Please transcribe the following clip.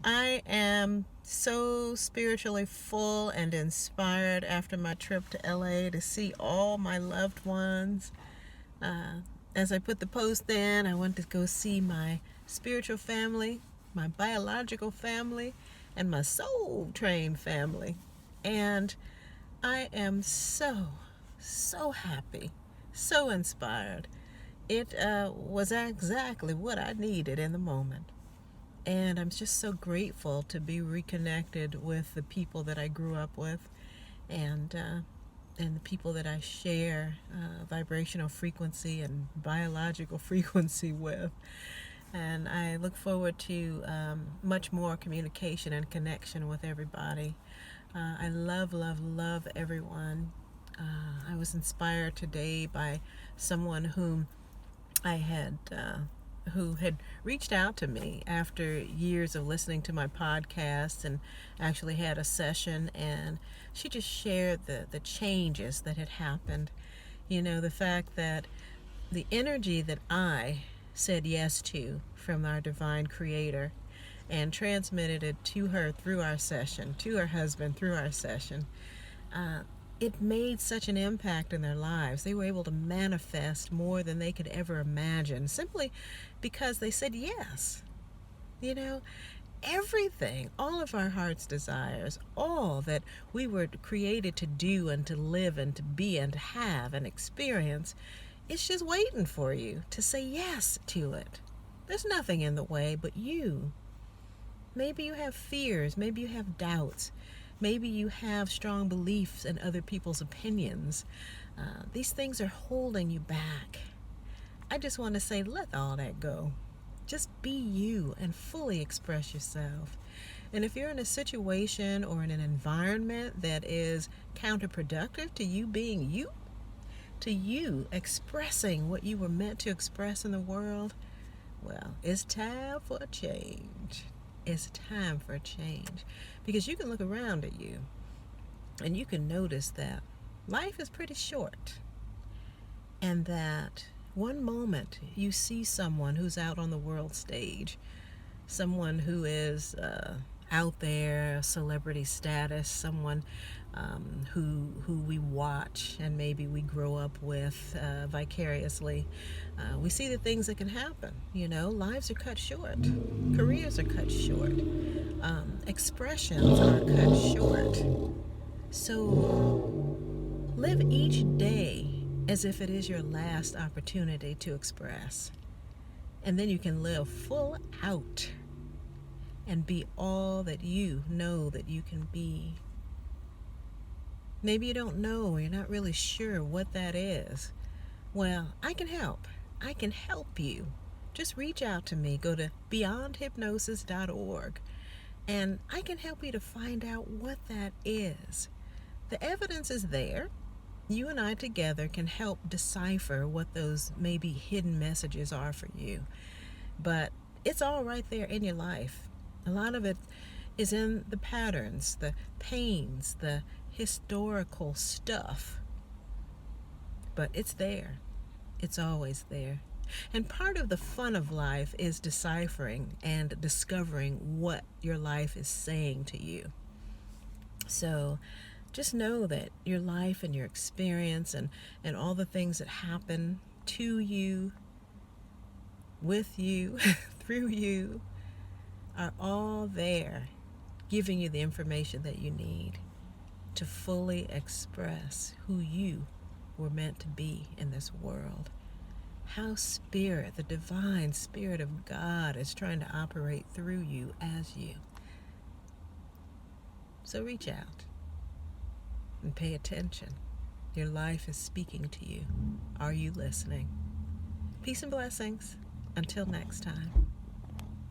I am so spiritually full and inspired after my trip to LA to see all my loved ones. Uh, as I put the post in, I went to go see my spiritual family, my biological family, and my soul train family. And I am so happy, so inspired. It was exactly what I needed in the moment. And I'm just so grateful to be reconnected with the people that I grew up with, and and the people that I share vibrational frequency and biological frequency with. And I look forward to much more communication and connection with everybody. I love everyone. I was inspired today by someone who had reached out to me after years of listening to my podcast, and actually had a session, and she just shared the changes that had happened. The fact that the energy that I said yes to from our divine creator and transmitted it to her through our session, to her husband through our session, uh, it made such an impact in their lives. They were able to manifest more than they could ever imagine simply because they said yes. You know, everything, all of our heart's desires, all that we were created to do and to live and to be and to have and experience, it's just waiting for you to say yes to it. There's nothing in the way but you. Maybe you have fears, maybe you have doubts, maybe you have strong beliefs in other people's opinions. These things are holding you back. I just want to say, let all that go. Just be you and fully express yourself. And if you're in a situation or in an environment that is counterproductive to you being you, to you expressing what you were meant to express in the world, well, it's time for a change. It's time for a change. Because you can look around at you and you can notice that life is pretty short. And that one moment you see someone who's out on the world stage, someone who is out there, celebrity status, someone who we watch and maybe we grow up with vicariously. We see the things that can happen. Lives are cut short, careers are cut short, expressions are cut short. So live each day as if it is your last opportunity to express. And then you can live full out and be all that you know that you can be. Maybe you don't know, you're not really sure what that is. Well, I can help. I can help you. Just reach out to me. Go to beyondhypnosis.org and I can help you to find out what that is. The evidence is there. You and I together can help decipher what those maybe hidden messages are for you. But it's all right there in your life. A lot of it is in the patterns, the pains, the historical stuff. But it's there. It's always there. And part of the fun of life is deciphering and discovering what your life is saying to you. So just know that your life and your experience and all the things that happen to you, with you, through you, are all there, giving you the information that you need to fully express who you were meant to be in this world. How Spirit, the divine Spirit of God, is trying to operate through you as you. So reach out and pay attention. Your life is speaking to you. Are you listening? Peace and blessings. Until next time.